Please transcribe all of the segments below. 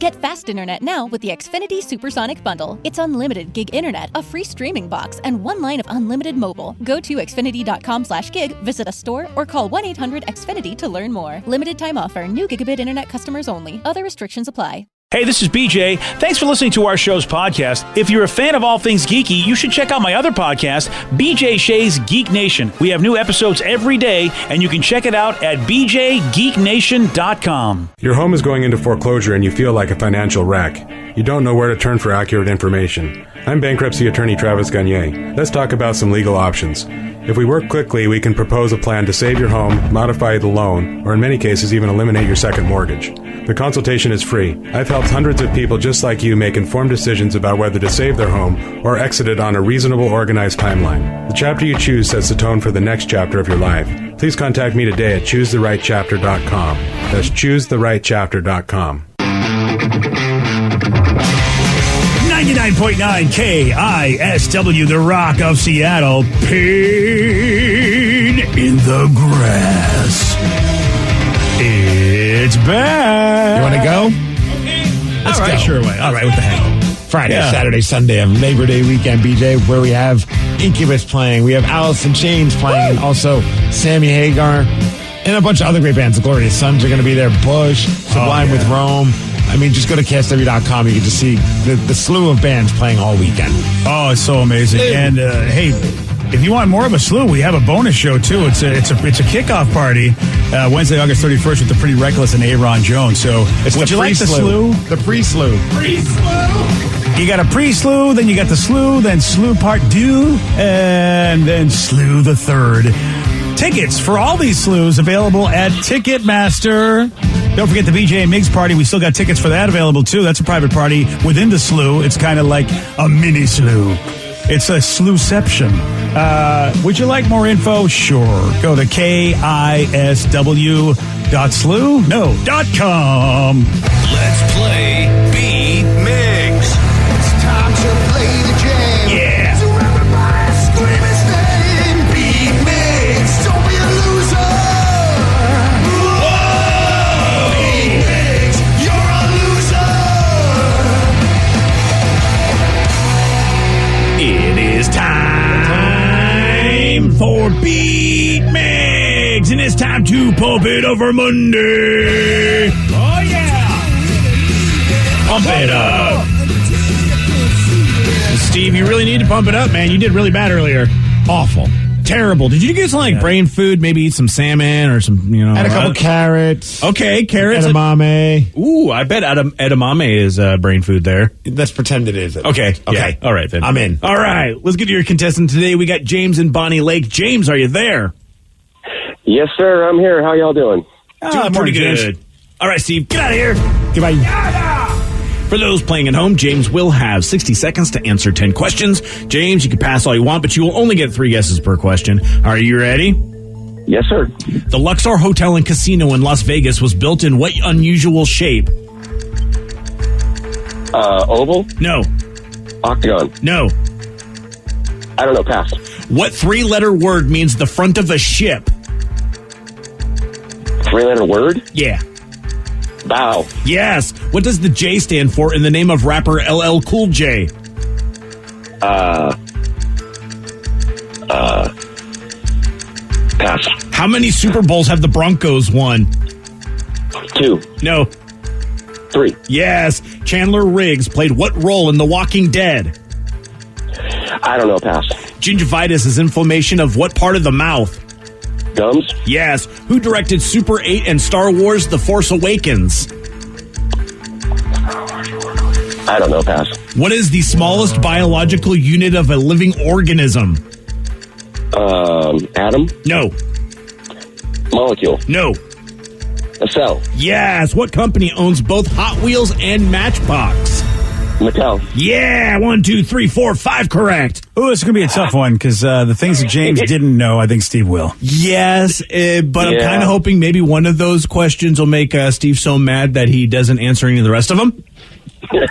Get fast internet now with the Xfinity Supersonic Bundle. It's unlimited gig internet, a free streaming box, and 1 line of unlimited mobile. Go to xfinity.com/gig, visit a store, or call 1-800-XFINITY to learn more. Limited time offer. New gigabit internet customers only. Other restrictions apply. Hey, this is BJ. Thanks for listening to our show's podcast. If you're a fan of all things geeky, you should check out my other podcast, BJ Shea's Geek Nation. We have new episodes every day, and you can check it out at bjgeeknation.com. Your home is going into foreclosure and you feel like a financial wreck. You don't know where to turn for accurate information. I'm bankruptcy attorney Travis Gagne. Let's talk about some legal options. If we work quickly, we can propose a plan to save your home, modify the loan, or in many cases even eliminate your second mortgage. The consultation is free. I've helped hundreds of people just like you make informed decisions about whether to save their home or exit it on a reasonable, organized timeline. The chapter you choose sets the tone for the next chapter of your life. Please contact me today at choosetherightchapter.com. That's choosetherightchapter.com. 99.9 KISW, the Rock of Seattle. Pain in the Grass. It's back. You want to go? Let's go. Sure way. All right, what the heck? Friday, Saturday, Sunday of Labor Day weekend, BJ, where we have Incubus playing. We have Alice in Chains playing, and also Sammy Hagar, and a bunch of other great bands. The Glorious Sons are going to be there. Bush, Sublime with Rome. I mean, just go to KSW.com. You can just see the slew of bands playing all weekend. Oh, it's so amazing. And, hey, if you want more of a slew, we have a bonus show, too. It's a kickoff party Wednesday, August 31st with the Pretty Reckless and Aaron Jones. So, would you like the slew? The pre-slew. Pre-slew. You got a pre-slew, then you got the slew, then slew part 2, and then slew the 3rd. Tickets for all these slews available at Ticketmaster. Don't forget the BJ and Migs party. We still got tickets for that available, too. That's a private party within the slew. It's kind of like a mini slew. It's a slewception. Would you like more info? Sure. Go to KISW.com. Let's play Beat Migs. It's time to play the game. Yeah. So everybody scream his name. Beat Migs. Don't be a loser. Whoa. Beat Migs. You're a loser. It is time for Beat Migs, and it's time to pump it over Monday. Oh, yeah. Pump it up. Steve, you really need to pump it up, man. You did really bad earlier. Awful. Terrible. Did you get some, like, brain food? Maybe eat some salmon or some, And a couple carrots. Okay, carrots. Edamame. Ooh, I bet edamame is brain food there. Let's pretend it is. Okay. Yeah. All right, then. I'm in. All right. Let's get to your contestant today. We got James in Bonnie Lake. James, are you there? Yes, sir. I'm here. How y'all doing? Doing pretty good. All right, Steve, get out of here. Goodbye. For those playing at home, James will have 60 seconds to answer 10 questions. James, you can pass all you want, but you will only get 3 guesses per question. Are you ready? Yes, sir. The Luxor Hotel and Casino in Las Vegas was built in what unusual shape? Oval? No. Octagon? No. I don't know. Pass. What 3-letter word means the front of a ship? 3-letter word? Yeah. Bow. Yes. What does the J stand for in the name of rapper LL Cool J? Pass. How many Super Bowls have the Broncos won? 2. No. 3. Yes. Chandler Riggs played what role in The Walking Dead? I don't know. Pass. Gingivitis is inflammation of what part of the mouth? Gums? Yes. Who directed Super 8 and Star Wars The Force Awakens? I don't know. Pass. What is the smallest biological unit of a living organism? Atom? No. Molecule? No. A cell? Yes. What company owns both Hot Wheels and Matchbox? Mattel? Yeah. 1, 2, 3, 4, 5 correct. Oh, it's going to be a tough one because the things that James didn't know, I think Steve will. Yes, but I'm kind of hoping maybe one of those questions will make Steve so mad that he doesn't answer any of the rest of them.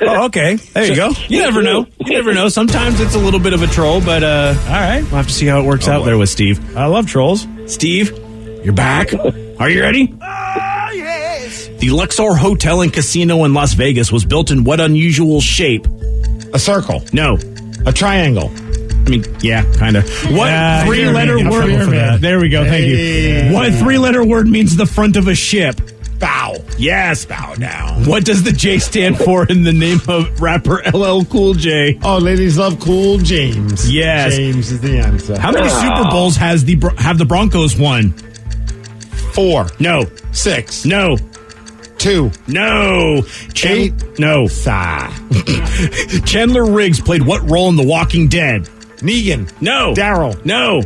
Oh, okay. There you go. You never know. You never know. Sometimes it's a little bit of a troll, but all right. We'll have to see how it works out there with Steve. I love trolls. Steve, you're back. Are you ready? Yes. The Luxor Hotel and Casino in Las Vegas was built in what unusual shape? A circle. No. A triangle. I mean, yeah, kind of. What three-letter word? There we go. Thank you. What three-letter word means the front of a ship? Bow. Yes. Bow down. What does the J stand for in the name of rapper LL Cool J? Oh, ladies love Cool James. Yes. James is the answer. How many Super Bowls have the Broncos won? 4. No. 6. No. 2. No. 8. No. Chandler Riggs played what role in The Walking Dead? Negan. No. Daryl. No.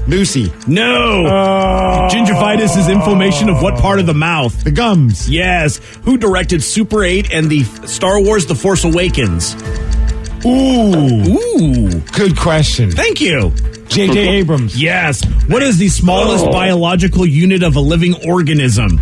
Lucy. No. Gingivitis is inflammation of what part of the mouth? The gums. Yes. Who directed Super 8 and the Star Wars The Force Awakens? Ooh. Good question. Thank you. J.J. Abrams. Yes. What is the smallest biological unit of a living organism?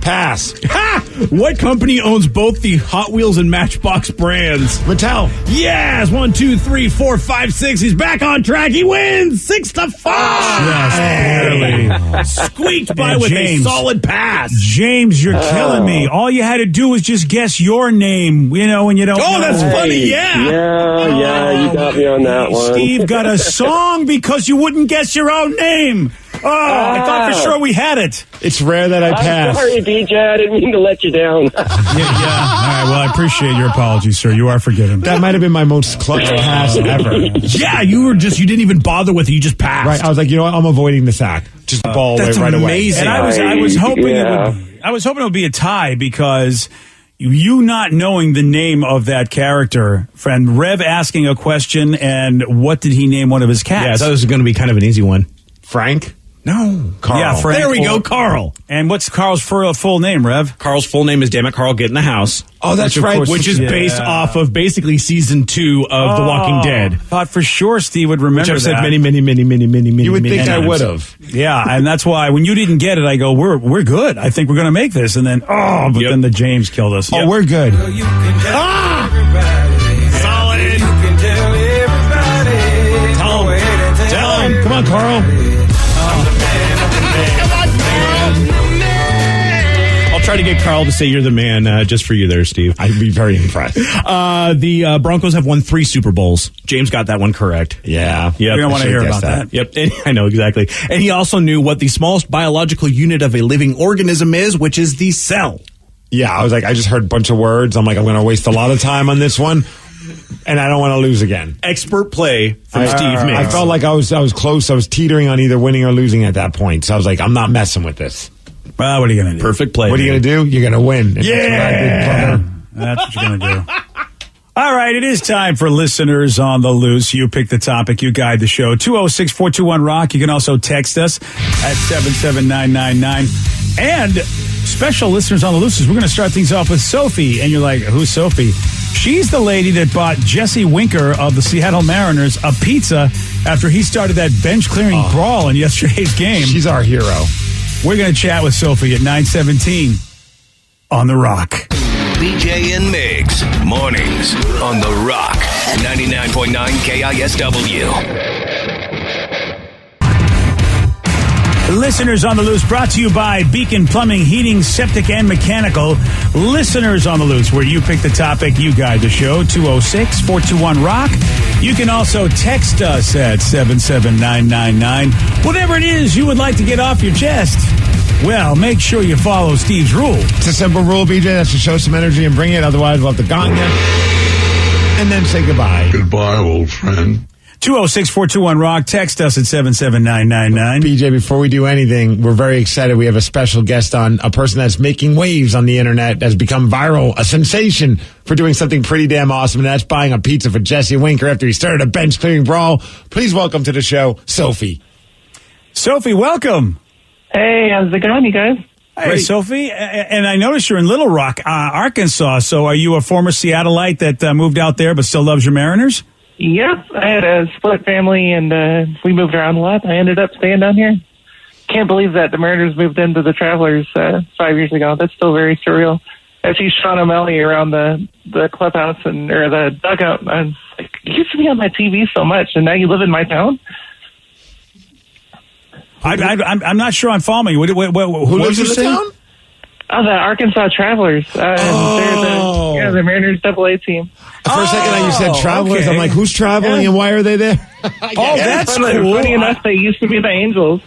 Pass. Ha! What company owns both the Hot Wheels and Matchbox brands? Mattel. Yes. 1, 2, 3, 4, 5, 6. He's back on track. He wins 6-5. Yes, barely. Squeaked by with James. a solid pass. James, you're killing me. All you had to do was just guess your name, when you don't know. That's funny, yeah. Yeah, you got me on that one. Steve got a song because you wouldn't guess your own name. Oh, I thought for sure we had it. It's rare that I pass. I'm sorry, DJ. I didn't mean to let you down. Yeah. All right, well, I appreciate your apology, sir. You are forgiven. That might have been my most clutch pass ever. Yeah, you didn't even bother with it. You just passed. Right, I was like, you know what? I'm avoiding the sack. Just ball that's right away. amazing. And I was hoping Yeah. it would be a tie because you not knowing the name of that character, friend, Rev asking a question, and what did he name one of his cats? Yeah, I thought this was going to be kind of an easy one. Frank? No. Carl. Yeah, Frank. There we go, Carl. And what's Carl's full name, Rev? Carl's full name is Dammit Carl, Get in the House. Oh, that's Which, of right. course, Which is based off of basically season 2 of The Walking Dead. Thought for sure Steve would remember Which I've said that. many. You would think I times. would have. Yeah, and that's why when you didn't get it, I go, we're good. I think we're going to make this. And then, then the James killed us. Oh, we're good. Solid. Tell him. Come on, Carl. I'll try to get Carl to say you're the man just for you there, Steve. I'd be very impressed. The Broncos have won 3 Super Bowls. James got that one correct. Yeah. Yep. We don't want to hear about that. Yep, and, I know exactly. And he also knew what the smallest biological unit of a living organism is, which is the cell. Yeah, I was like, I just heard a bunch of words. I'm like, I'm going to waste a lot of time on this one, and I don't want to lose again. Expert play from Steve Miggs. I felt like I was close. I was teetering on either winning or losing at that point. So I was like, I'm not messing with this. Well, what are you going to do? Perfect play. What are you going to do? You're going to win. And Yeah. That's what I did, brother. That's what you're going to do. All right, it is time for Listeners on the Loose. You pick the topic, you guide the show. 206-421-ROCK. You can also text us at 77999. And special Listeners on the Loose is we're going to start things off with Sophie. And you're like, who's Sophie? She's the lady that bought Jesse Winker of the Seattle Mariners a pizza after he started that bench-clearing brawl in yesterday's game. She's our hero. We're going to chat with Sophie at 9:17 on The Rock. BJ and Migs, mornings on The Rock, 99.9 KISW. Listeners on the Loose brought to you by Beacon Plumbing, Heating, Septic, and Mechanical. Listeners on the Loose, where you pick the topic, you guide the show, 206-421-ROCK. You can also text us at 77999. Whatever it is you would like to get off your chest. Well, make sure you follow Steve's rule. It's a simple rule, BJ. That's to show some energy and bring it. Otherwise, we'll have to gong you and then say goodbye. Goodbye, old friend. 206-421-ROCK. Text us at 77999. BJ, before we do anything, we're very excited. We have a special guest on, a person that's making waves on the internet, has become viral, a sensation for doing something pretty damn awesome, and that's buying a pizza for Jesse Winker after he started a bench clearing brawl. Please welcome to the show, Sophie. Sophie, welcome. Hey, how's it going, you guys? Hey, Sophie. And I noticed you're in Little Rock, Arkansas. So are you a former Seattleite that moved out there but still loves your Mariners? Yep, I had a split family, and we moved around a lot. I ended up staying down here. Can't believe that the Mariners moved into the Travelers 5 years ago. That's still very surreal. I see Sean O'Malley around the clubhouse or the dugout. I was like, you used to be on my TV so much, and now you live in my town? I'm not sure I'm following you. Who lives in the town? Oh, the Arkansas Travelers. They're the Mariners AA team. For a second, you said Travelers. okay. I'm like, who's traveling and why are they there? That's cool. Funny enough, they used to be the Angels.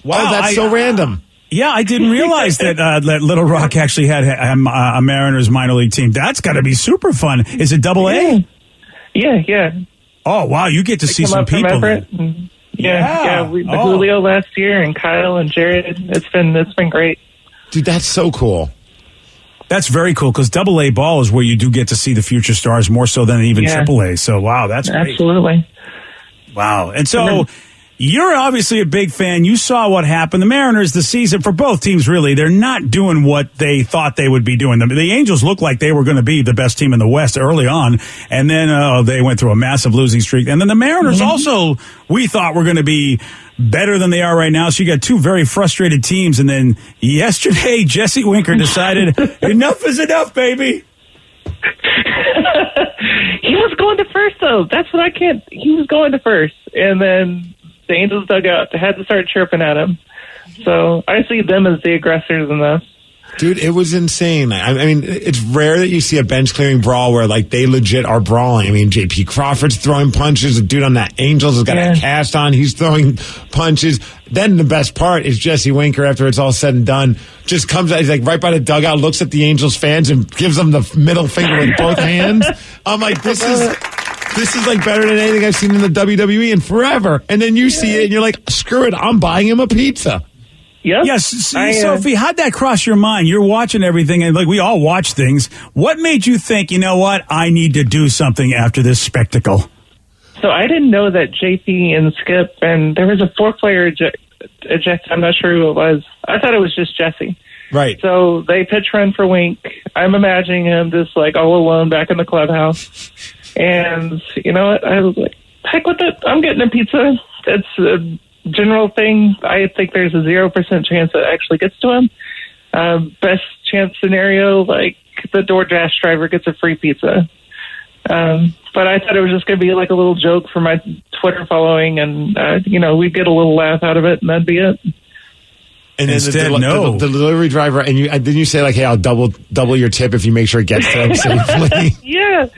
Wow, that's so random. Yeah, I didn't realize that Little Rock actually had a Mariners minor league team. That's got to be super fun. Is it AA? Yeah. Oh, wow, you get to see some people. Julio last year and Kyle and Jared. It's been great. Dude, that's so cool. That's very cool because AA ball is where you do get to see the future stars more so than even AAA. So, wow, that's great. Absolutely. Wow. And so you're obviously a big fan. You saw what happened. The Mariners, the season for both teams, really, they're not doing what they thought they would be doing. The Angels looked like they were going to be the best team in the West early on, and then they went through a massive losing streak. And then the Mariners also, we thought were going to be better than they are right now. So you got two very frustrated teams. And then yesterday, Jesse Winker decided enough is enough, baby. He was going to first, though. That's what I can't. He was going to first. And then the Angels dugout had to start chirping at him. So I see them as the aggressors in this. Dude, it was insane. I mean, it's rare that you see a bench clearing brawl where like they legit are brawling. I mean, JP Crawford's throwing punches. The dude on that Angels has got a cast on. He's throwing punches. Then the best part is Jesse Winker, after it's all said and done, just comes out. He's like right by the dugout, looks at the Angels fans and gives them the middle finger with both hands. I'm like, this is like better than anything I've seen in the WWE in forever. And then you see it and you're like, screw it, I'm buying him a pizza. Yep. Yes, Sophie, how'd that cross your mind? You're watching everything, and like we all watch things. What made you think, you know what, I need to do something after this spectacle? So I didn't know that JP and Skip, and there was a fourth-player eject. I'm not sure who it was. I thought it was just Jesse. Right. So they pitch run for Wink. I'm imagining him just like all alone back in the clubhouse. And you know what? I was like, heck with it. I'm getting a pizza. It's a general thing. I think there's a 0% chance it actually gets to him. Best chance scenario, like the DoorDash driver gets a free pizza. But I thought it was just going to be like a little joke for my Twitter following, and we'd get a little laugh out of it, and that'd be it. And then the delivery driver, and didn't you say like, hey, I'll double your tip if you make sure it gets to him safely? Yeah.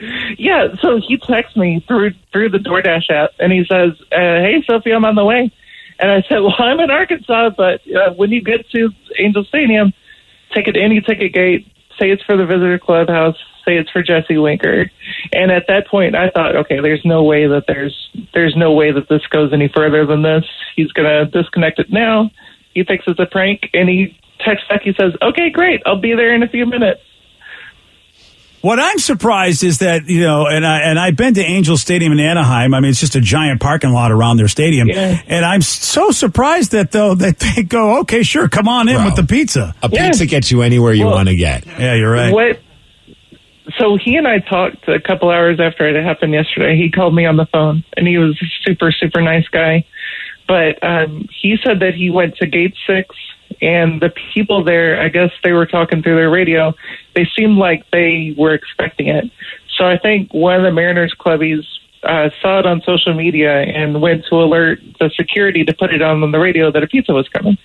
So he texts me through the DoorDash app, and he says, "Hey, Sophie, I'm on the way." And I said, well, I'm in Arkansas, but when you get to Angel Stadium, take it to any ticket gate, say it's for the visitor clubhouse, say it's for Jesse Winker. And at that point, I thought, okay, there's no way that this goes any further than this. He's going to disconnect it now. He thinks it's a prank, and he texts back. He says, okay, great, I'll be there in a few minutes. What I'm surprised is that, and I've been to Angel Stadium in Anaheim. I mean, it's just a giant parking lot around their stadium. Yeah. And I'm so surprised that they go, okay, sure, come on in with the pizza. A pizza gets you anywhere you want to get. Yeah, you're right. So he and I talked a couple hours after it happened yesterday. He called me on the phone, and he was a super, super nice guy. But he said that he went to Gate 6, and the people there, I guess they were talking through their radio. They seemed like they were expecting it. So I think one of the Mariners clubbies saw it on social media and went to alert the security to put it on the radio that a pizza was coming.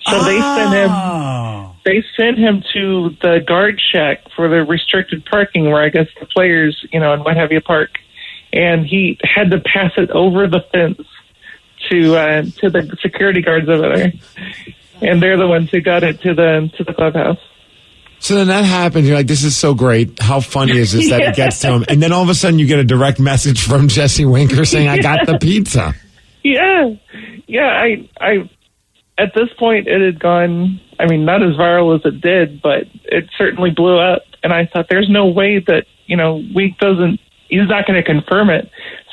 So they sent him to the guard shack for the restricted parking where I guess the players, and what have you park. And he had to pass it over the fence to the security guards over there. And they're the ones who got it to the clubhouse. So then that happens. You're like, this is so great. How funny is this that it gets to him? And then all of a sudden you get a direct message from Jesse Winker saying, I got the pizza. Yeah. I at this point it had gone, I mean, not as viral as it did, but it certainly blew up. And I thought there's no way that, Wink he's not going to confirm it.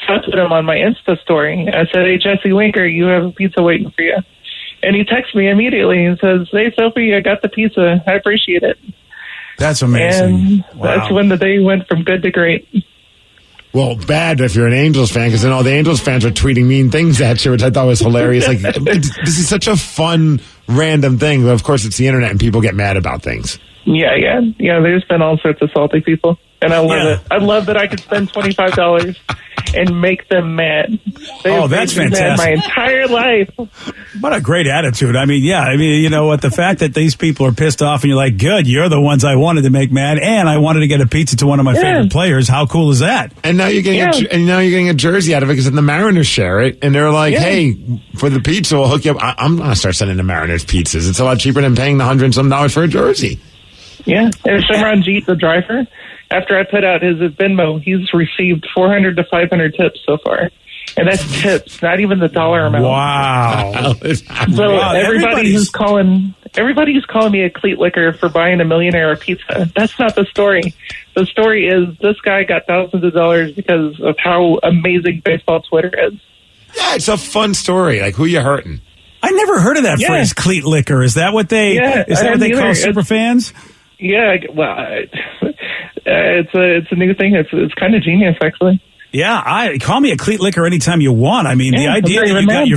So I put him on my Insta story. I said, hey, Jesse Winker, you have a pizza waiting for you. And he texts me immediately and says, hey, Sophie, I got the pizza. I appreciate it. That's amazing. And that's when the day went from good to great. Well, bad if you're an Angels fan, because then all the Angels fans are tweeting mean things at you, which I thought was hilarious. Like, this is such a fun, random thing. But of course, it's the internet and people get mad about things. Yeah. There's been all sorts of salty people, and I love it. I love that I could spend $25 and make them mad. That's fantastic! My entire life. What a great attitude! I mean, you know what? The fact that these people are pissed off, and you're like, "Good, you're the ones I wanted to make mad," and I wanted to get a pizza to one of my favorite players. How cool is that? And now you're getting a jersey out of it because the Mariners share it, and they're like, "Hey, for the pizza, we'll hook you up." I'm gonna start sending the Mariners pizzas. It's a lot cheaper than paying the $100 and some for a jersey. Yeah, and Shimron Jeet, the driver, after I put out his Venmo, he's received 400 to 500 tips so far. And that's tips, not even the dollar amount. Wow. So everybody who's calling me a cleat licker for buying a millionaire a pizza, that's not the story. The story is this guy got thousands of dollars because of how amazing baseball Twitter is. Yeah, it's a fun story. Like, who you hurting? I never heard of that phrase, cleat licker. Is that what they call super fans? Yeah, well, it's a new thing. It's kind of genius, actually. Yeah, call me a cleat licker anytime you want. I mean, the idea that you got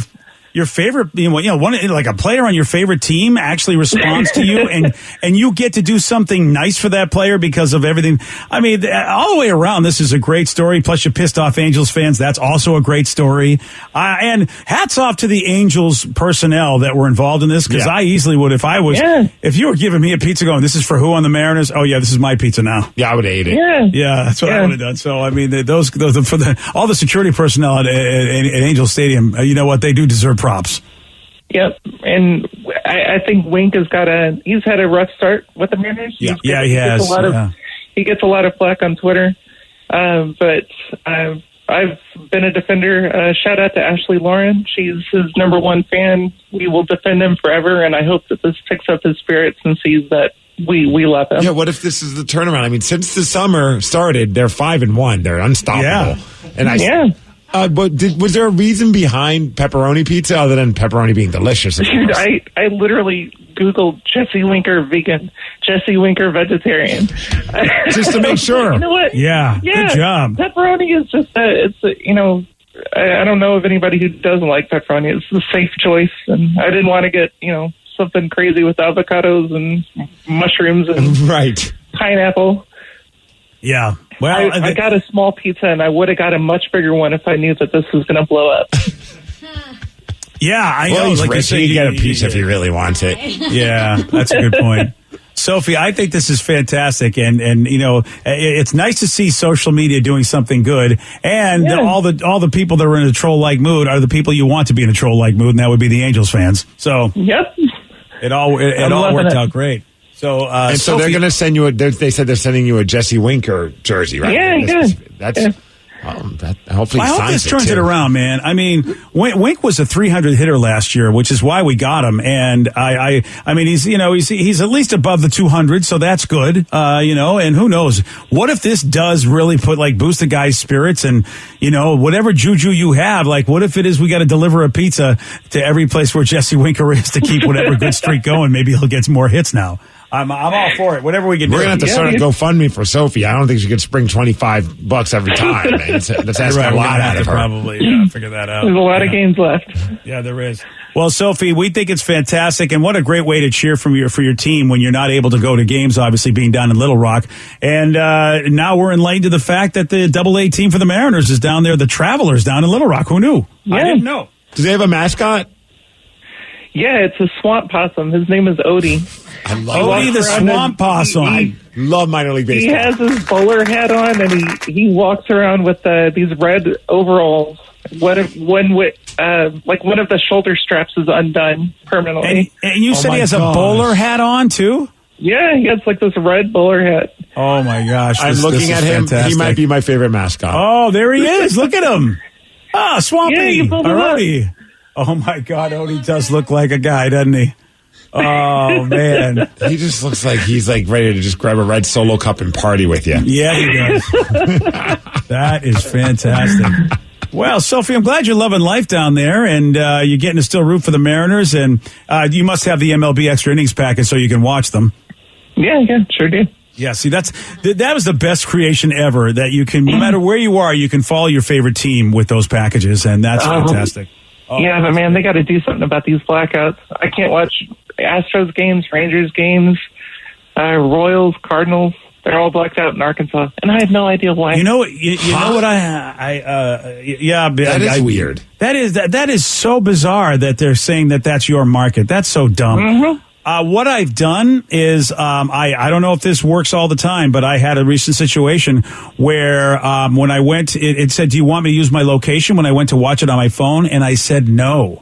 your favorite, one like a player on your favorite team actually responds to you, and you get to do something nice for that player because of everything. I mean, all the way around, this is a great story. Plus, you pissed off Angels fans. That's also a great story. And hats off to the Angels personnel that were involved in this, because I easily would if you were giving me a pizza going, this is for who on the Mariners? Oh yeah, this is my pizza now. Yeah, I would have ate it. Yeah, that's what I would have done. So I mean, all the security personnel at Angel Stadium, you know what, they do deserve props. Yep, and I think Wink he's had a rough start with the Mariners. He has. He gets a lot of flack on Twitter, but I've been a defender. Shout out to Ashley Lauren. She's his number one fan. We will defend him forever, and I hope that this picks up his spirits and sees that we love him. Yeah, what if this is the turnaround? I mean, since the summer started, they're 5-1. They're unstoppable. Yeah. But was there a reason behind pepperoni pizza other than pepperoni being delicious? Dude, I literally Googled Jesse Winker vegan, Jesse Winker vegetarian, just to make sure. You know what? Yeah, good job. Pepperoni is just I don't know of anybody who doesn't like pepperoni. It's the safe choice, and I didn't want to get something crazy with avocados and mushrooms and pineapple. Yeah. Well, I got a small pizza, and I would have got a much bigger one if I knew that this was going to blow up. Yeah, I know. Like you said, you get a pizza if you really want it. Yeah, that's a good point. Sophie, I think this is fantastic, and it's nice to see social media doing something good, and all the people that are in a troll-like mood are the people you want to be in a troll-like mood, and that would be the Angels fans. So it all worked out great. So, so they're going to send you they said they're sending you a Jesse Winker jersey, right? Yeah, that's hopefully. I hope this turns it around, man. I mean, Wink was a 300 hitter last year, which is why we got him. And I mean, he's at least above the 200, so that's good. And who knows? What if this does really boost the guy's spirits and, whatever juju you have, what if it is we got to deliver a pizza to every place where Jesse Winker is to keep whatever good streak going? Maybe he'll get some more hits now. I'm all for it. Whatever we can do. We're going to have to start a GoFundMe for Sophie. I don't think she could spring $25 every time, man. That's asking a lot out of her. Probably figure that out. There's a lot of games left. Yeah, there is. Well, Sophie, we think it's fantastic, and what a great way to cheer for your team when you're not able to go to games, obviously being down in Little Rock. And now we're enlightened to the fact that the AA team for the Mariners is down there, the Travelers down in Little Rock. Who knew? Yeah. I didn't know. Do they have a mascot? Yeah, it's a swamp possum. His name is Odie. I love Odie the swamp possum. I love minor league baseball. He has his bowler hat on, and he walks around with these red overalls. One of the shoulder straps is undone permanently. And you said he has a bowler hat on too? Yeah, he has this red bowler hat. Oh my gosh! I'm looking at him. Fantastic. He might be my favorite mascot. Oh, there he is! Look at him. Swampy. Yeah, you pulled him Odie. Oh my God, Odie does look like a guy, doesn't he? Oh man, he just looks like he's ready to just grab a red Solo cup and party with you. Yeah, he does. That is fantastic. Well, Sophie, I'm glad you're loving life down there, and you're getting to still root for the Mariners, and you must have the MLB Extra Innings package so you can watch them. Yeah, sure do. Yeah, see, that was the best creation ever. That you can, no matter where you are, you can follow your favorite team with those packages, and that's fantastic. Yeah, but man, they got to do something about these blackouts. I can't watch Astros games, Rangers games. Royals, Cardinals. They're all blacked out in Arkansas, and I have no idea why. You know what? You know what? That is weird. That is so bizarre that they're saying that that's your market. That's so dumb. Mm-hmm. What I've done is I don't know if this works all the time, but I had a recent situation where when I went, it said, "Do you want me to use my location?" When I went to watch it on my phone, and I said no.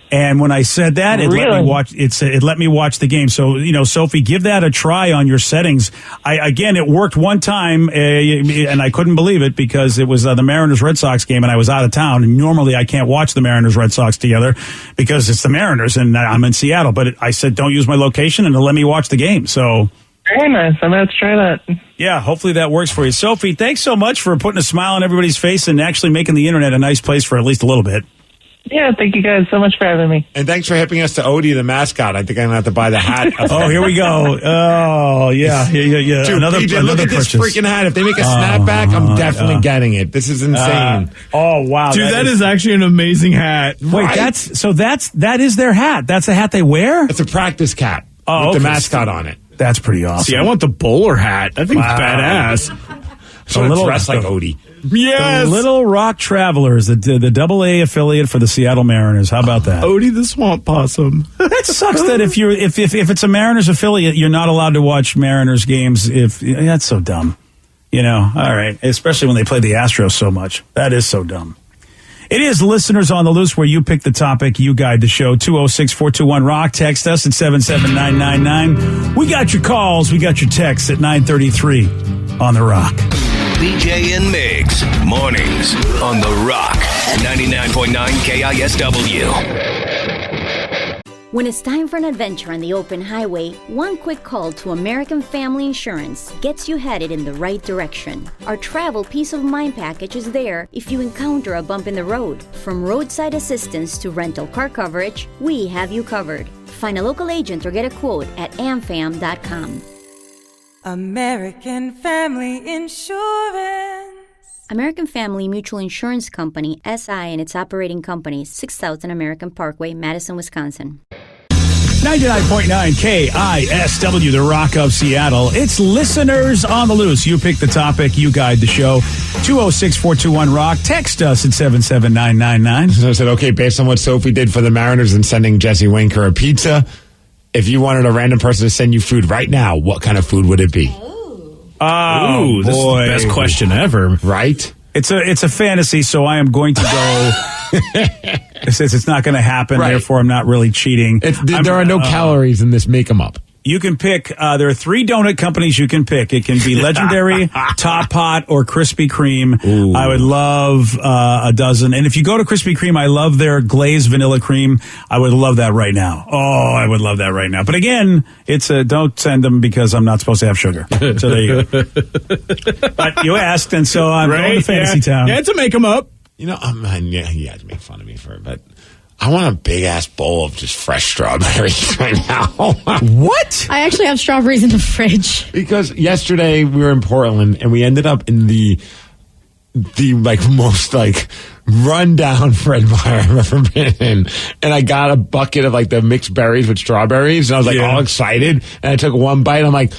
And when I said that, it let me watch. It let me watch the game. So Sophie, give that a try on your settings. It worked one time, and I couldn't believe it because it was the Mariners Red Sox game, and I was out of town. And normally, I can't watch the Mariners Red Sox together because it's the Mariners, and I'm in Seattle. But I said, don't use my location, and it'll let me watch the game. So. Very nice. I'm going to try that. Yeah, hopefully that works for you. Sophie, thanks so much for putting a smile on everybody's face and actually making the internet a nice place for at least a little bit. Yeah, thank you guys so much for having me. And thanks for hipping us to Odie, the mascot. I think I'm going to have to buy the hat. Oh, here we go. Oh, yeah. Dude, another look at purchase. this freaking hat. If they make a snapback, I'm definitely getting it. This is insane. Oh, wow. Dude, that is actually an amazing hat. Wait, Right? that is their hat. That's the hat they wear? It's a practice cap with the mascot on it. That's pretty awesome. See, I want the bowler hat. That thing's badass. So it's dressed like Odie. Yes. The Little Rock Travelers, the AA affiliate for the Seattle Mariners. How about that? Odie the Swamp Possum. That sucks that if it's a Mariners affiliate, you're not allowed to watch Mariners games. That's so dumb. All right. Especially when they play the Astros so much. That is so dumb. It is Listeners on the Loose where you pick the topic, you guide the show. 206-421-ROCK. Text us at 77999. We got your calls. We got your texts at 933 on The Rock. BJ and Migs, mornings on The Rock, 99.9 KISW. When it's time for an adventure on the open highway, one quick call to American Family Insurance gets you headed in the right direction. Our travel peace of mind package is there if you encounter a bump in the road. From roadside assistance to rental car coverage, we have you covered. Find a local agent or get a quote at amfam.com. American Family Insurance. American Family Mutual Insurance Company, SI, and its operating companies, 6000 American Parkway, Madison, Wisconsin. 99.9 KISW, The Rock of Seattle. It's Listeners on the Loose. You pick the topic, you guide the show. 206-421-ROCK. Text us at 77999. So I said, okay, based on what Sophie did for the Mariners and sending Jesse Winker a pizza, if you wanted a random person to send you food right now, what kind of food would it be? Oh, this is the best question ever. Right? It's a fantasy, so I am going to go. It says it's not going to happen, therefore I'm not really cheating. There are no calories in this make 'em up. You can pick, there are 3 donut companies you can pick. It can be Legendary, Top Pot, or Krispy Kreme. Ooh. I would love a dozen. And if you go to Krispy Kreme, I love their glazed vanilla cream. I would love that right now. Oh, I would love that right now. But again, don't send them because I'm not supposed to have sugar. So there you go. But you asked, and so I'm going to Fantasy Town. Yeah, it's a make 'em up. You know, you had to make fun of me for it, but I want a big-ass bowl of just fresh strawberries right now. What? I actually have strawberries in the fridge. Because yesterday we were in Portland, and we ended up in the most run-down Fred Meyer I've ever been in. And I got a bucket of the mixed berries with strawberries, and I was all excited. And I took one bite, and I'm like,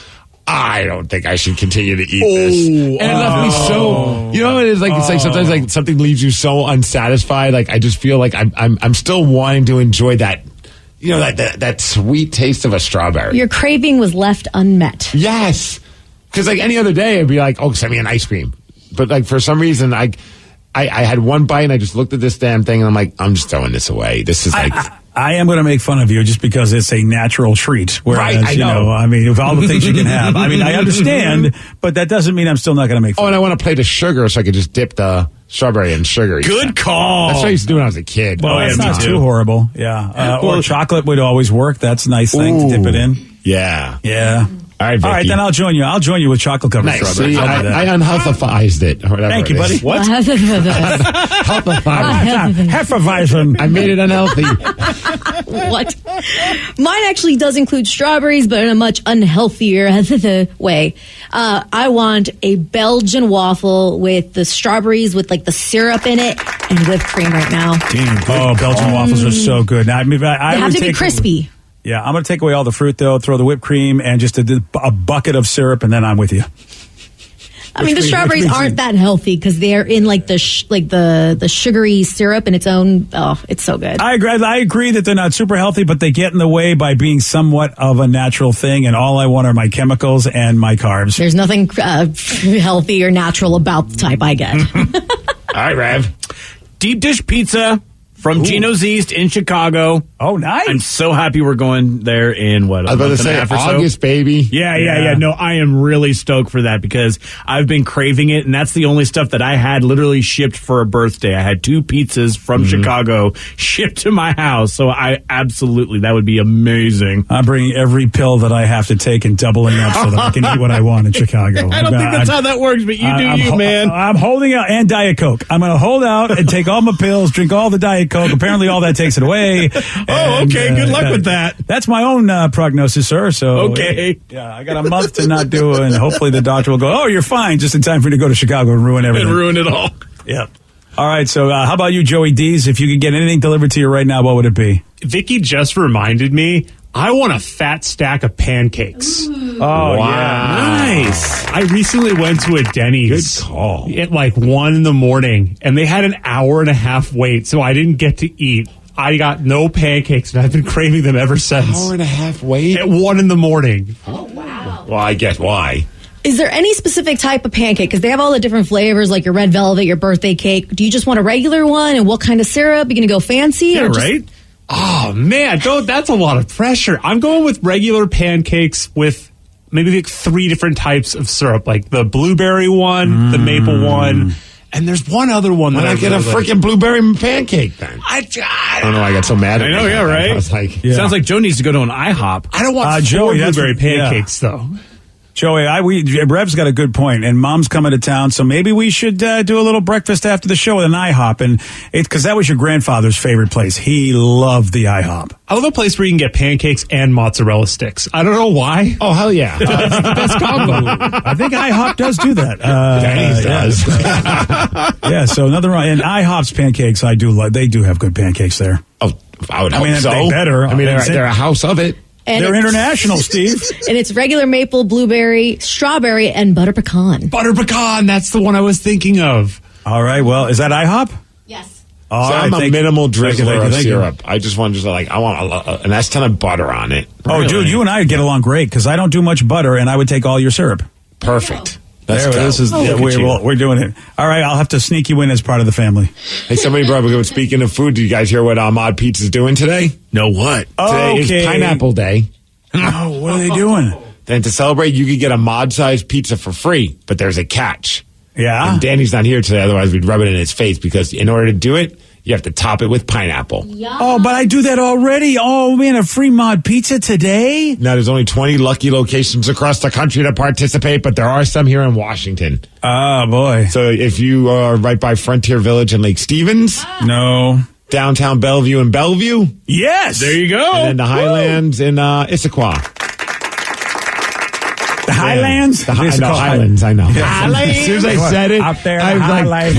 I don't think I should continue to eat this. And it left me so, you know what it is? It's sometimes something leaves you so unsatisfied. I just feel like I'm still wanting to enjoy that, that sweet taste of a strawberry. Your craving was left unmet. Yes. Because any other day I'd be like, oh, send me an ice cream. But for some reason I had one bite and I just looked at this damn thing and I'm like, I'm just throwing this away. This is I am going to make fun of you just because it's a natural treat. Whereas, right, I know. With all the things you can have. I understand, but that doesn't mean I'm still not going to make fun. Oh, and I want to play the sugar so I could just dip the strawberry in sugar. Good call. That's what I used to do when I was a kid. Well, it's not too horrible. Yeah. Or chocolate would always work. That's a nice thing to dip it in. Yeah. Yeah. All right, Vicky. All right, then I'll join you. I'll join you with chocolate covered strawberries. See, I unhealthifized it. Or whatever. Thank you, buddy. What? Hefeweizen. I made it unhealthy. What? Mine actually does include strawberries, but in a much unhealthier way. I want a Belgian waffle with the strawberries with the syrup in it and whipped cream right now. Belgian waffles are so good. Now, they have to be crispy. Yeah, I'm going to take away all the fruit, though, throw the whipped cream and just a bucket of syrup, and then I'm with you. I mean, the strawberries aren't that healthy because they're in like the sugary syrup in its own. Oh, it's so good. I agree that they're not super healthy, but they get in the way by being somewhat of a natural thing. And all I want are my chemicals and my carbs. There's nothing healthy or natural about the type I get. All right, Rev. Deep dish pizza from Gino's East in Chicago. Oh, nice. I'm so happy we're going there in, what, I was about to say August, baby. Yeah. No, I am really stoked for that because I've been craving it, and that's the only stuff that I had literally shipped for a birthday. I had 2 pizzas from Chicago shipped to my house, so that would be amazing. I'm bringing every pill that I have to take and doubling up so that I can eat what I want in Chicago. I don't think that's how that works, but you man. I'm holding out, and Diet Coke. I'm going to hold out and take all my pills, drink all the Diet Coke. Apparently all that takes it away. Okay. Good luck with that. That's my own prognosis, sir. So okay. Yeah, I got a month to not do it, and hopefully the doctor will go, oh, you're fine, just in time for you to go to Chicago and ruin everything. And ruin it all. Yeah. All right, so how about you, Joey D's? If you could get anything delivered to you right now, what would it be? Vicky just reminded me, I want a fat stack of pancakes. Ooh. Oh, wow. Yeah. Nice. I recently went to a Denny's. Good call. At like 1 a.m, and they had an hour and a half wait, so I didn't get to eat. I got no pancakes, and I've been craving them ever since. Hour and a half wait? At 1 a.m. Oh, wow. Well, I guess why. Is there any specific type of pancake? Because they have all the different flavors, like your red velvet, your birthday cake. Do you just want a regular one? And what kind of syrup? Are you going to go fancy? Yeah, or right? Oh, man, that's a lot of pressure. I'm going with regular pancakes with maybe like 3 different types of syrup, like the blueberry one, the maple one, and there's one other one that I get a freaking blueberry pancake then. I don't know. I got so mad at I know, yeah, right? I was like, Sounds like Joe needs to go to an IHOP. I don't want Joey, blueberry pancakes, though. Joey, Rev's got a good point, and Mom's coming to town, so maybe we should do a little breakfast after the show at an IHOP, and because that was your grandfather's favorite place. He loved the IHOP. I love a place where you can get pancakes and mozzarella sticks. I don't know why. Oh, hell yeah. It's the best combo. I think IHOP does do that. Denny's does. Yeah, so another one. And IHOP's pancakes, I do like. They do have good pancakes there. Oh, I would hope so. They better. I mean, they're a house of it. And they're international, Steve. And it's regular maple, blueberry, strawberry, and butter pecan. Butter pecan, that's the one I was thinking of. All right, well, is that IHOP? Yes. All so right, I'm a minimal drizzler of syrup. You. I just want I want an S ton of butter on it. Oh, really? dude, you and I get along great because I don't do much butter, and I would take all your syrup. Perfect. We're doing it. All right, I'll have to sneak you in as part of the family. Hey, somebody brought up, speaking of food, did you guys hear what Ahmad Pizza's doing today? No, what? Today is Pineapple Day. Oh, what are they doing? Then to celebrate, you could get a mod-sized pizza for free, but there's a catch. Yeah? And Danny's not here today, otherwise we'd rub it in his face, because in order to do it, you have to top it with pineapple. Yum. Oh, but I do that already. Oh, man, a free mod pizza today? Now, there's only 20 lucky locations across the country to participate, but there are some here in Washington. Oh, boy. So if you are right by Frontier Village and Lake Stevens. No. Downtown Bellevue and Bellevue. Yes. There you go. And then the Highlands in Issaquah. The Highlands? Highlands, I know. Yeah. Highlands. As soon as I said it, out there, I was Highlands.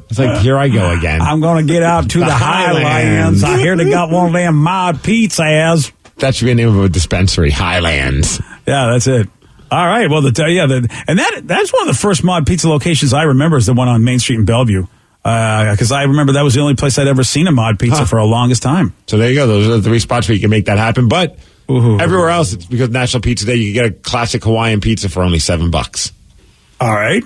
It's like, here I go again. I'm going to get out to the Highlands. I hear they got one of them mod pizzas. That should be the name of a dispensary, Highlands. Yeah, that's it. All right. Well, that's one of the first mod pizza locations I remember is the one on Main Street in Bellevue. Because I remember that was the only place I'd ever seen a mod pizza for the longest time. So there you go. Those are the 3 spots where you can make that happen. But everywhere else, it's because National Pizza Day, you can get a classic Hawaiian pizza for only $7. All right.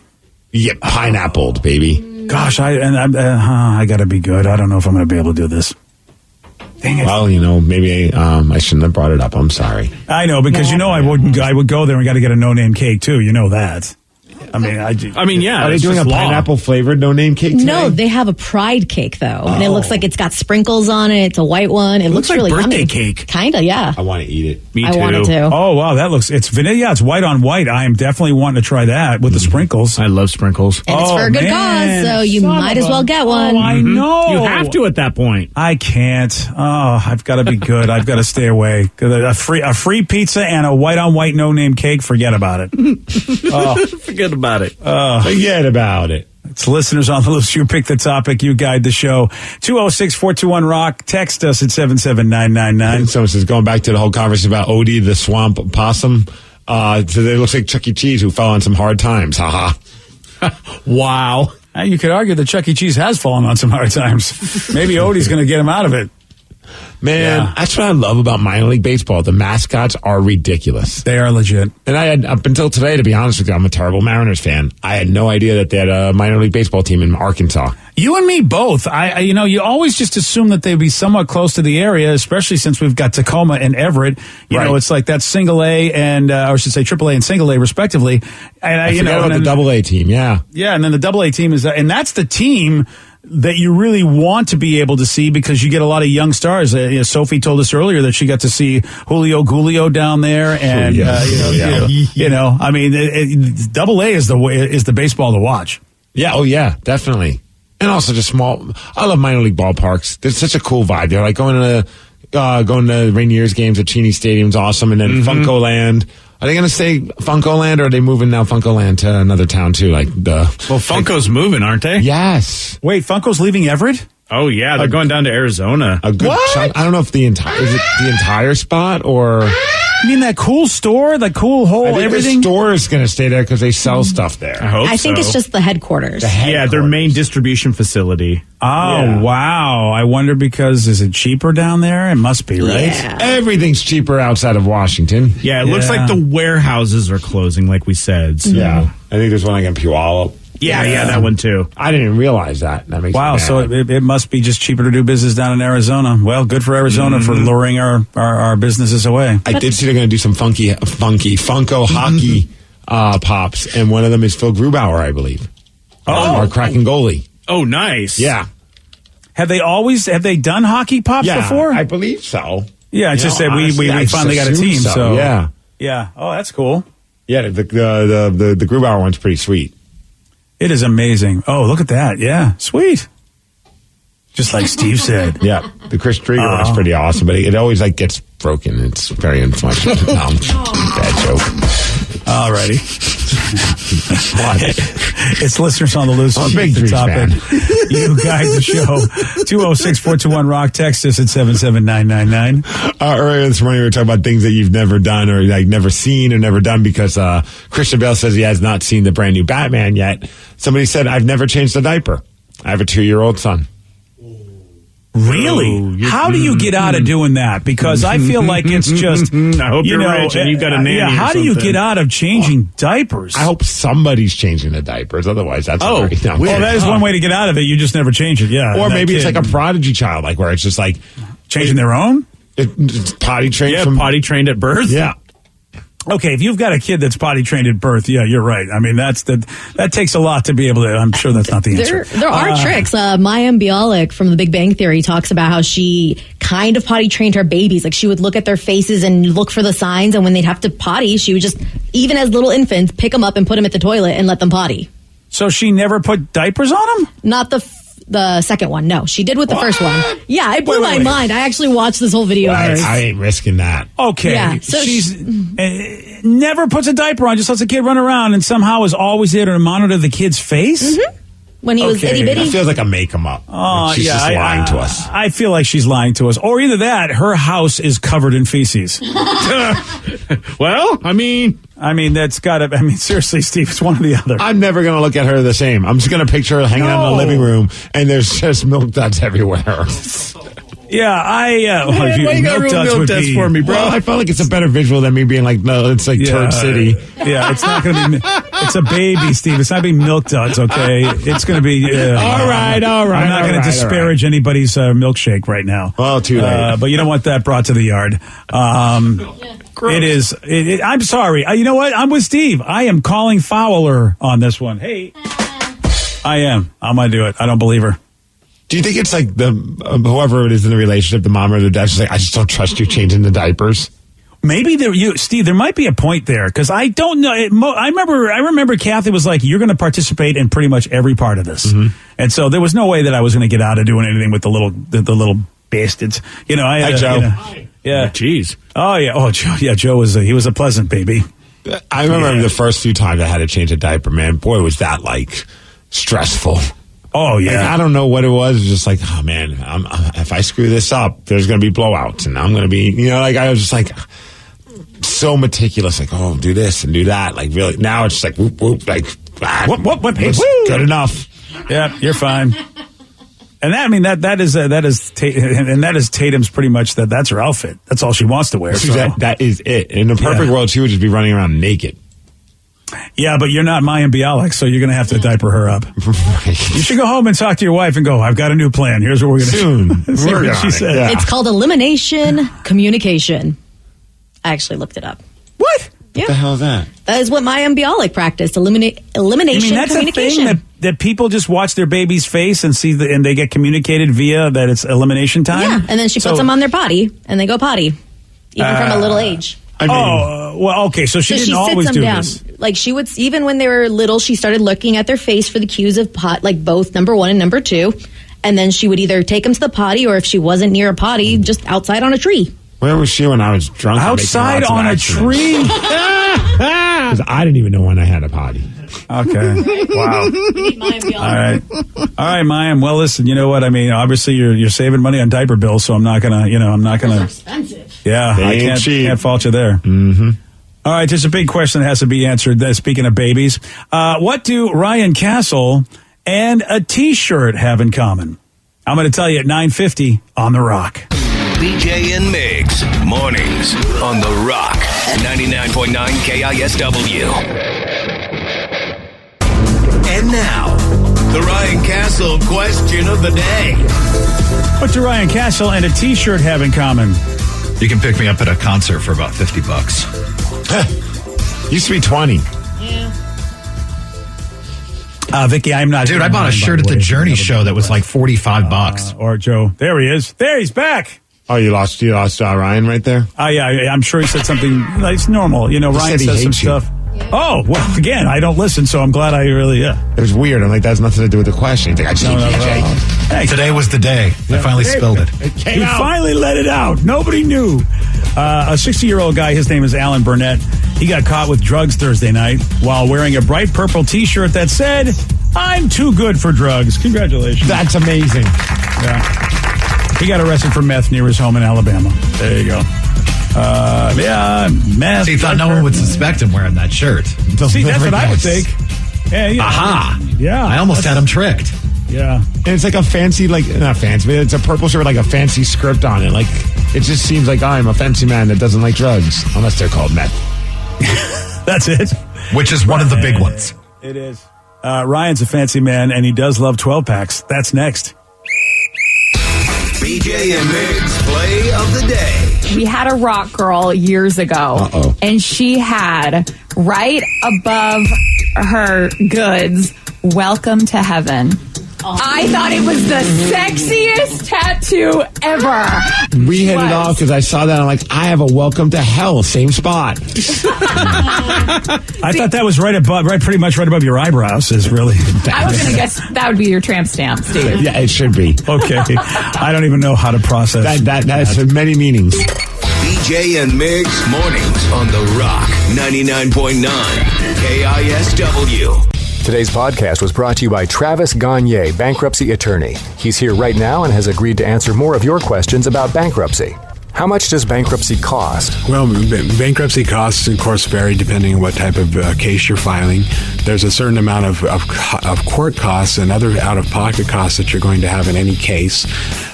You get pineappled, baby. Gosh, I got to be good. I don't know if I'm going to be able to do this. Dang it. Well, maybe I shouldn't have brought it up. I'm sorry. I know, because I would go there and got to get a no-name cake, too. You know that. I mean, yeah. Are they doing a pineapple flavored no-name cake today? No, they have a pride cake, though. And it looks like it's got sprinkles on it. It's a white one. It looks like really birthday yummy. cake. Kind of, yeah. I want to eat it. Me too. I want it to. Oh, wow. It's vanilla. Yeah, it's white on white. I am definitely wanting to try that with the sprinkles. I love sprinkles. And it's for a good cause, so you might as well get one. Oh, I know. You have to at that point. I can't. Oh, I've got to be good. I've got to stay away. A free pizza and a white on white no-name cake, forget about it. Forget about it. Forget about it. It's listeners on the loose. You pick the topic. You guide the show. 206-421-ROCK. Text us at 77999. Someone says, going back to the whole conversation about Odie, the swamp possum, so it looks like Chuck E. Cheese who fell on some hard times. Haha. Wow. You could argue that Chuck E. Cheese has fallen on some hard times. Maybe Odie's going to get him out of it. Man, that's what I love about minor league baseball. The mascots are ridiculous. They are legit. And I had, up until today, to be honest with you, I'm a terrible Mariners fan. I had no idea that they had a minor league baseball team in Arkansas. You and me both. You always just assume that they'd be somewhat close to the area, especially since we've got Tacoma and Everett. You know, it's like that's single A and, or I should say triple A and single A respectively. And I forgot about the double A team, yeah. Yeah, and then the double A team is, and that's the team that you really want to be able to see because you get a lot of young stars. Sophie told us earlier that she got to see Julio Gulio down there, and I mean, Double A is the baseball to watch. Yeah, oh yeah, definitely. And also just small. I love minor league ballparks. There's such a cool vibe. They're like going to Rainier's games at Cheney Stadium's awesome, and then Funko Land. Are they going to stay Funko Land, or are they moving now Funko Land to another town too? Well, Funko's moving, aren't they? Yes. Wait, Funko's leaving Everett? Oh yeah, they're going down to Arizona. A good chunk. I don't know if is it the entire spot or. You mean that cool store, the cool whole everything? The store is going to stay there because they sell stuff there. I think it's just the headquarters. Yeah, their main distribution facility. Oh, wow. I wonder because is it cheaper down there? It must be, right? Yeah. Everything's cheaper outside of Washington. Yeah, it looks like the warehouses are closing, like we said. So. Yeah. I think there's one like in Puyallup. Yeah, that one too. I didn't even realize that. That makes me mad. So it must be just cheaper to do business down in Arizona. Well, good for Arizona for luring our businesses away. I did see they're going to do some Funko hockey pops, and one of them is Phil Grubauer, I believe. Our cracking goalie. Oh, nice. Yeah. Have they done hockey pops before? I believe so. Yeah, it's just that we finally got a team. So yeah. Oh, that's cool. Yeah, the Grubauer one's pretty sweet. It is amazing. Oh, look at that. Yeah, sweet. Just like Steve said. Yeah, the Chris Drieger one is pretty awesome, but it always gets broken. It's very unfortunate. Bad joke. Alrighty. It's listeners on the loose. I'm a big the topic. You guide the show. 206-421-ROCK. Text us at 77999. Earlier this morning we were talking about things that you've never done or never seen or never done because Christian Bale says he has not seen the brand new Batman yet. Somebody said, I've never changed a diaper. I have a 2-year-old son. Really? How do you get out of doing that? Because I feel like it's just, I hope you're rich and you've got a nanny. Yeah, how do you get out of changing diapers? I hope somebody's changing the diapers. Otherwise, that's weird. Well, that is one way to get out of it. You just never change it. Yeah. Or maybe it's like a prodigy child, where it's just like changing their own. It's potty trained. Yeah, potty trained at birth. Yeah. Okay, if you've got a kid that's potty trained at birth, yeah, you're right. I mean, that takes a lot to be able to. I'm sure that's not the answer. There are tricks. Mayim Bialik from The Big Bang Theory talks about how she kind of potty trained her babies. Like she would look at their faces and look for the signs, and when they'd have to potty, she would just, even as little infants, pick them up and put them at the toilet and let them potty. So she never put diapers on them? Not the second one. No, she did with the first one. Yeah, it blew my mind. I actually watched this whole video. I ain't risking that. Okay. Yeah, so she's never puts a diaper on, just lets the kid run around and somehow is always there to monitor the kid's face? Mm-hmm. When he was itty bitty. It feels like a make him up. Oh, she's just lying to us. I feel like she's lying to us. Or either that, her house is covered in feces. Well, I mean, that's got to, seriously, Steve, it's one or the other. I'm never going to look at her the same. I'm just going to picture her hanging out in the living room, and there's just milk duds everywhere. Yeah, why you got real milk duds for me, bro? Well, I felt like it's a better visual than me being like, no, it's like Turd City. Yeah, it's not going to be, it's a baby, Steve. It's not going to be milk duds, okay? It's going to be, all right. I'm not going to disparage anybody's milkshake right now. Well, too late. But you don't want that brought to the yard. It is, I'm sorry. You know what? I'm with Steve. I am calling Fowler on this one. Hey. I am. I'm going to do it. I don't believe her. Do you think it's like whoever it is in the relationship, the mom or the dad, she's like, I just don't trust you changing the diapers? Maybe Steve, there might be a point there because I don't know. I remember Kathy was like, "You're going to participate in pretty much every part of this," and so there was no way that I was going to get out of doing anything with the little bastards. Hi, Joe. Yeah, jeez. Oh yeah. Oh, Joe. Yeah, Joe was a pleasant baby. I remember the first few times I had to change a diaper. Man, boy, was that like. stressful. Oh, yeah. Like, I don't know what it was. It was just like, oh, man, if I screw this up, there's going to be blowouts. And I'm going to be, I was just like so meticulous. Like, oh, do this and do that. Like, really. Now it's just like, whoop, whoop. Like, what, good enough. Yeah, you're fine. And that is Tatum's pretty much that's her outfit. That's all she wants to wear. So. That is it. In a perfect world, she would just be running around naked. Yeah, but you're not Mayim Bialik, so you're going to have to diaper her up. You should go home and talk to your wife and go, I've got a new plan. Here's what we're going to do. See what she said. Yeah. It's called elimination communication. I actually looked it up. What? Yeah. What the hell is that? That is what Mayim Bialik practiced. Elimination that's communication. A thing that people just watch their baby's face and see and they get communicated via that it's elimination time? Yeah, and then she puts them on their potty and they go potty, even from a little age. Well, okay, so she didn't always do this. Like she would, even when they were little, she started looking at their face for the cues of like both number 1 and number 2. And then she would either take them to the potty or if she wasn't near a potty, just outside on a tree. Where was she when I was drunk? Outside on a tree? Because I didn't even know when I had a potty. Okay. Wow. All right, Mayim. Well, listen, you know what? I mean, obviously you're saving money on diaper bills, so I'm not gonna. Expensive. Yeah, I can't fault you there. Mm-hmm. All right, there's a big question that has to be answered. Speaking of babies, what do Ryan Castle and a T-shirt have in common? I'm going to tell you at 9:50 on The Rock. BJ and Migs, mornings on The Rock, 99.9 KISW. And now, the Ryan Castle question of the day. What do Ryan Castle and a T-shirt have in common? You can pick me up at a concert for about $50. Used to be 20. Yeah. Vicky, I'm not. Dude, I bought a shirt at the Journey show that was like $45. Or Joe, there he is. There, he's back. Oh, you lost Ryan right there? Yeah, I'm sure he said something. It's normal, Ryan says some stuff. Yeah. Oh, well, again, I don't listen, so I'm glad I really. It was weird. I'm like, that has nothing to do with the question. I just Hey, today was the day. I finally spilled it. He finally let it out. Nobody knew. A 60-year-old guy, his name is Alan Burnett. He got caught with drugs Thursday night while wearing a bright purple T-shirt that said, "I'm too good for drugs." Congratulations. That's amazing. Yeah. He got arrested for meth near his home in Alabama. There you go. Meth. See, he thought no one would suspect him wearing that shirt. See, that's what I would think. Yeah, Aha. Yeah. I almost had him tricked. Yeah. And it's like a fancy, not fancy, but it's a purple shirt with like a fancy script on it. Like, it just seems like I'm a fancy man that doesn't like drugs, unless they're called meth. That's it. Which is one of the big ones. It is. Ryan's a fancy man, and he does love 12-packs. That's next. BJ and Migs play of the day. We had a rock girl years ago, and she had right above her goods, "Welcome to Heaven." I thought it was the sexiest tattoo ever. We hit it off because I saw that. I'm like, I have a "Welcome to Hell," same spot. I thought that was pretty much right above your eyebrows. Is really. I was going to guess that would be your tramp stamp, Steve. Yeah, it should be. Okay, I don't even know how to process that has many meanings. BJ and Migs mornings on The Rock 99.9 KISW. Today's podcast was brought to you by Travis Gagne, bankruptcy attorney. He's here right now and has agreed to answer more of your questions about bankruptcy. How much does bankruptcy cost? Well, bankruptcy costs, of course, vary depending on what type of case you're filing. There's a certain amount of court costs and other out-of-pocket costs that you're going to have in any case.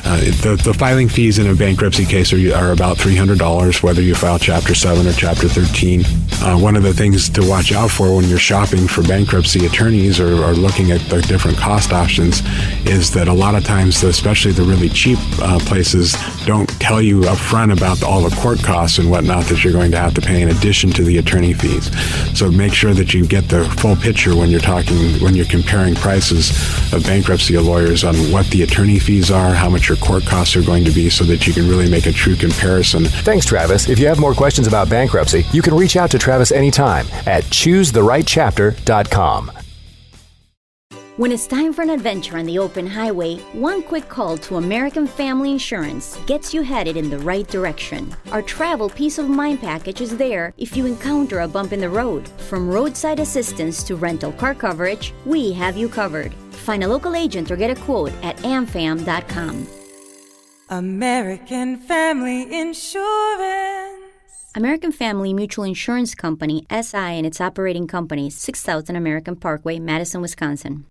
The filing fees in a bankruptcy case are about $300, whether you file Chapter 7 or Chapter 13. One of the things to watch out for when you're shopping for bankruptcy attorneys or looking at the different cost options is that a lot of times, especially the really cheap places, don't tell you up front about all the court costs and whatnot that you're going to have to pay in addition to the attorney fees. So make sure that you get the full picture when you're comparing prices of bankruptcy lawyers on what the attorney fees are, how much your court costs are going to be, so that you can really make a true comparison. Thanks, Travis. If you have more questions about bankruptcy, you can reach out to Travis anytime at ChooseTheRightChapter.com. When it's time for an adventure on the open highway, one quick call to American Family Insurance gets you headed in the right direction. Our travel peace of mind package is there if you encounter a bump in the road. From roadside assistance to rental car coverage, we have you covered. Find a local agent or get a quote at amfam.com. American Family Insurance. American Family Mutual Insurance Company, SI, and its operating companies, 6000 American Parkway, Madison, Wisconsin.